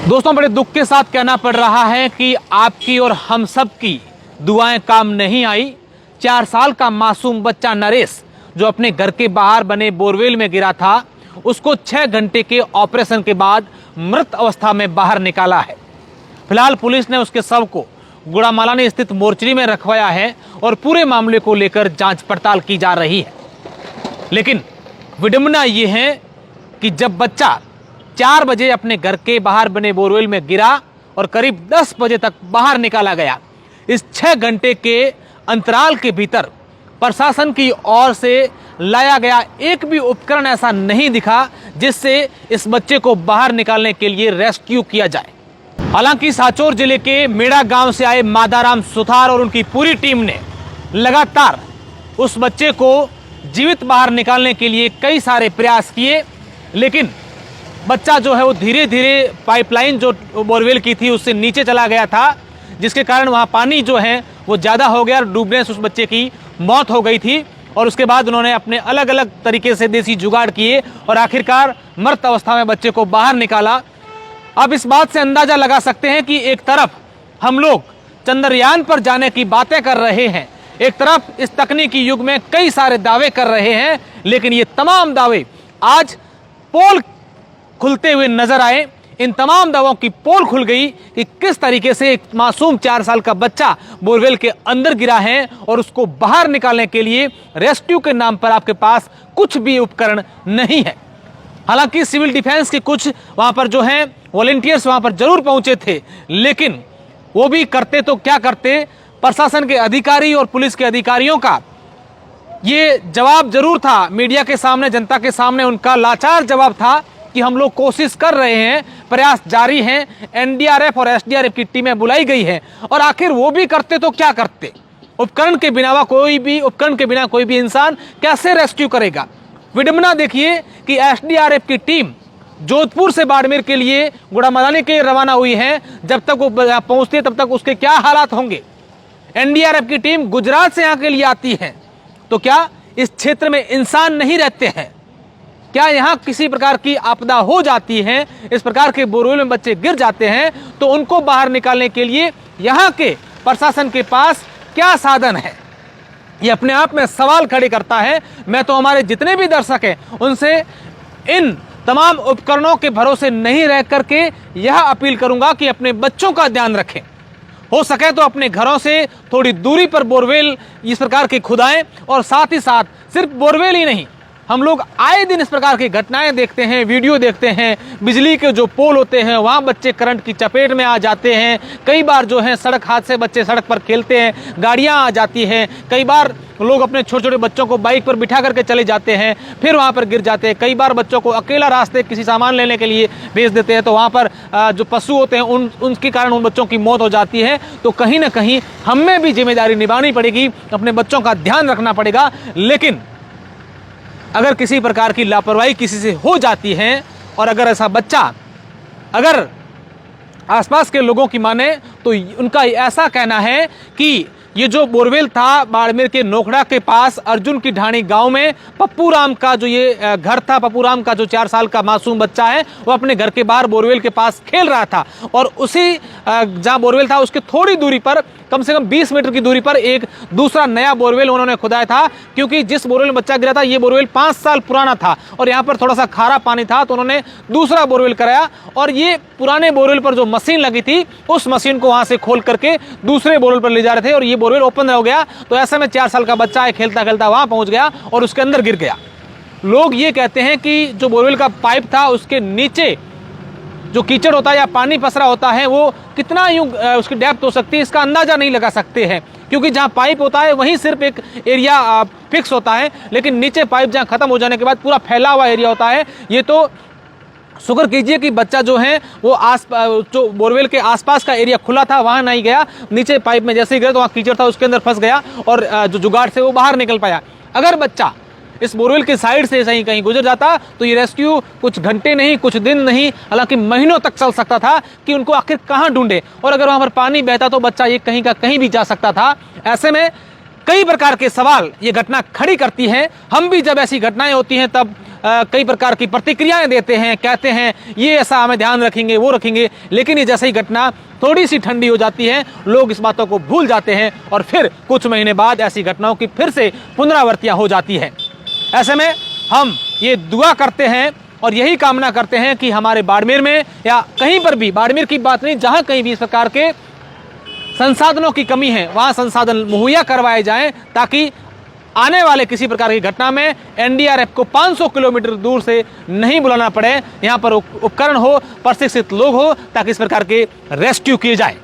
दोस्तों, बड़े दुख के साथ कहना पड़ रहा है कि आपकी और हम सब की दुआएं काम नहीं आई। 4 साल का मासूम बच्चा नरेश जो अपने घर के बाहर बने बोरवेल में गिरा था, उसको 6 घंटे के ऑपरेशन के बाद मृत अवस्था में बाहर निकाला है। फिलहाल पुलिस ने उसके शव को गुड़ामालानी स्थित मोर्चरी में रखवाया है और पूरे मामले को लेकर जांच पड़ताल की जा रही है। लेकिन विडंबना ये है कि जब बच्चा 4 बजे अपने घर के बाहर बने बोरवेल में गिरा और करीब 10 बजे तक बाहर निकाला गया, इस 6 घंटे के अंतराल के भीतर प्रशासन की ओर से लाया गया एक भी उपकरण ऐसा नहीं दिखा जिससे इस बच्चे को बाहर निकालने के लिए रेस्क्यू किया जाए। हालांकि सांचौर जिले के मेड़ा गांव से आए मादाराम सुथार और उनकी पूरी टीम ने लगातार उस बच्चे को जीवित बाहर निकालने के लिए कई सारे प्रयास किए, लेकिन बच्चा जो है वो धीरे धीरे पाइपलाइन जो बोरवेल की थी उससे नीचे चला गया था, जिसके कारण वहाँ पानी जो है वो ज़्यादा हो गया और डूबने से उस बच्चे की मौत हो गई थी। और उसके बाद उन्होंने अपने अलग अलग तरीके से देसी जुगाड़ किए और आखिरकार मृत अवस्था में बच्चे को बाहर निकाला। अब इस बात से अंदाज़ा लगा सकते हैं कि एक तरफ हम लोग चंद्रयान पर जाने की बातें कर रहे हैं, एक तरफ इस तकनीकी युग में कई सारे दावे कर रहे हैं, लेकिन ये तमाम दावे आज पोल खुलते हुए नजर आए। इन तमाम दावों की पोल खुल गई कि किस तरीके से एक मासूम 4 साल का बच्चा बोरवेल के अंदर गिरा है और उसको बाहर निकालने के लिए रेस्क्यू के नाम पर आपके पास कुछ भी उपकरण नहीं है। हालांकि सिविल डिफेंस के कुछ वहां पर जो हैं वॉलंटियर्स वहां पर जरूर पहुंचे थे, लेकिन वो भी करते तो क्या करते, प्रशासन के अधिकारी और पुलिस के अधिकारियों का ये जवाब जरूर था मीडिया के सामने, जनता के सामने उनका लाचार जवाब था कि हम लोग कोशिश कर रहे हैं, प्रयास जारी हैं, एनडीआरएफ और एसडीआरएफ की टीमें बुलाई गई हैं। और आखिर वो भी करते तो क्या करते, उपकरण के बिना कोई भी इंसान कैसे रेस्क्यू करेगा। विडंबना देखिए कि एसडीआरएफ की टीम जोधपुर से बाड़मेर के लिए गुड़ामालानी के लिए रवाना हुई है, जब तक वो पहुंचती है तब तक उसके क्या हालात होंगे। एनडीआरएफ की टीम गुजरात से यहाँ के लिए आती है, तो क्या इस क्षेत्र में इंसान नहीं रहते हैं? क्या यहाँ किसी प्रकार की आपदा हो जाती है, इस प्रकार के बोरवेल में बच्चे गिर जाते हैं, तो उनको बाहर निकालने के लिए यहाँ के प्रशासन के पास क्या साधन है? ये अपने आप में सवाल खड़े करता है। मैं तो हमारे जितने भी दर्शक हैं उनसे इन तमाम उपकरणों के भरोसे नहीं रह करके यह अपील करूंगा कि अपने बच्चों का ध्यान रखें। हो सके तो अपने घरों से थोड़ी दूरी पर बोरवेल इस प्रकार के खुदाएं, और साथ ही साथ सिर्फ बोरवेल ही नहीं, हम लोग आए दिन इस प्रकार की घटनाएं देखते हैं, वीडियो देखते हैं। बिजली के जो पोल होते हैं वहाँ बच्चे करंट की चपेट में आ जाते हैं। कई बार जो है सड़क हादसे, बच्चे सड़क पर खेलते हैं, गाड़ियाँ आ जाती हैं। कई बार लोग अपने छोटे छोटे बच्चों को बाइक पर बिठा करके चले जाते हैं, फिर वहाँ पर गिर जाते हैं। कई बार बच्चों को अकेला रास्ते किसी सामान लेने के लिए भेज देते हैं, तो वहाँ पर जो पशु होते हैं उनके कारण उन बच्चों की मौत हो जाती है। तो कहीं ना कहीं हमें भी जिम्मेदारी निभानी पड़ेगी, अपने बच्चों का ध्यान रखना पड़ेगा। लेकिन अगर किसी प्रकार की लापरवाही किसी से हो जाती है और अगर ऐसा बच्चा अगर आसपास के लोगों की माने, तो उनका ऐसा कहना है कि ये जो बोरवेल था बाड़मेर के नोखड़ा के पास अर्जुन की ढाणी गांव में पप्पू राम का जो ये घर था, पप्पू राम का जो 4 साल का मासूम बच्चा है, वो अपने घर के बाहर बोरवेल के पास खेल रहा था। और उसी जहां बोरवेल था उसके थोड़ी दूरी पर, कम से कम 20 मीटर की दूरी पर एक दूसरा नया बोरवेल उन्होंने खुदाया था, क्योंकि जिस बोरवेल में बच्चा गिरा था ये बोरवेल 5 साल पुराना था और यहाँ पर थोड़ा सा खारा पानी था, तो उन्होंने दूसरा बोरवेल कराया। और ये पुराने बोरवेल पर जो मशीन लगी थी उस मशीन को वहां से खोल करके दूसरे बोरवेल पर ले जा रहे थे और ये बोरवेल ओपन हो गया। तो ऐसे में 4 साल का बच्चा है, खेलता खेलता वहां पहुंच गया और उसके अंदर गिर गया। लोग ये कहते हैं कि जो बोरवेल का पाइप था उसके नीचे जो कीचड़ होता है या पानी पसरा होता है वो कितना यूं उसकी डेप्थ हो सकती है, इसका अंदाजा नहीं लगा सकते हैं, क्योंकि जहां पाइप होता है वहीं सिर्फ एक एरिया फिक्स होता है, लेकिन नीचे पाइप जहां खत्म हो जाने के बाद पूरा फैला हुआ एरिया होता है। ये तो शुक्र कीजिए कि बच्चा जो है वो जो बोरवेल के आसपास का एरिया खुला था वहां नहीं गया, नीचे पाइप में जैसे ही गया तो वहां कीचड़ था उसके अंदर फंस गया और जो जुगाड़ से वो बाहर निकल पाया। अगर बच्चा इस बोरवेल के साइड से सही कहीं गुजर जाता तो ये रेस्क्यू कुछ घंटे नहीं, कुछ दिन नहीं, हालांकि महीनों तक चल सकता था कि उनको आखिर कहां ढूंढे। और अगर वहां पर पानी बहता तो बच्चा ये कहीं का कहीं भी जा सकता था। ऐसे में कई प्रकार के सवाल ये घटना खड़ी करती है। हम भी जब ऐसी घटनाएं होती हैं तब कई प्रकार की प्रतिक्रियाएं देते हैं, कहते हैं ये ऐसा हमें ध्यान रखेंगे, वो रखेंगे, लेकिन ये जैसे ही घटना थोड़ी सी ठंडी हो जाती है, लोग इस बातों को भूल जाते हैं और फिर कुछ महीने बाद ऐसी घटनाओं की फिर से पुनरावृत्तियां हो जाती है। ऐसे में हम ये दुआ करते हैं और यही कामना करते हैं कि हमारे बाड़मेर में या कहीं पर भी, बाड़मेर की बात नहीं, जहां कहीं भी इस प्रकार के संसाधनों की कमी है वहां संसाधन मुहैया करवाए जाएं, ताकि आने वाले किसी प्रकार की घटना में एनडीआरएफ को 500 किलोमीटर दूर से नहीं बुलाना पड़े, यहां पर उपकरण हो, प्रशिक्षित लोग हो, ताकि इस प्रकार के रेस्क्यू किए जाए।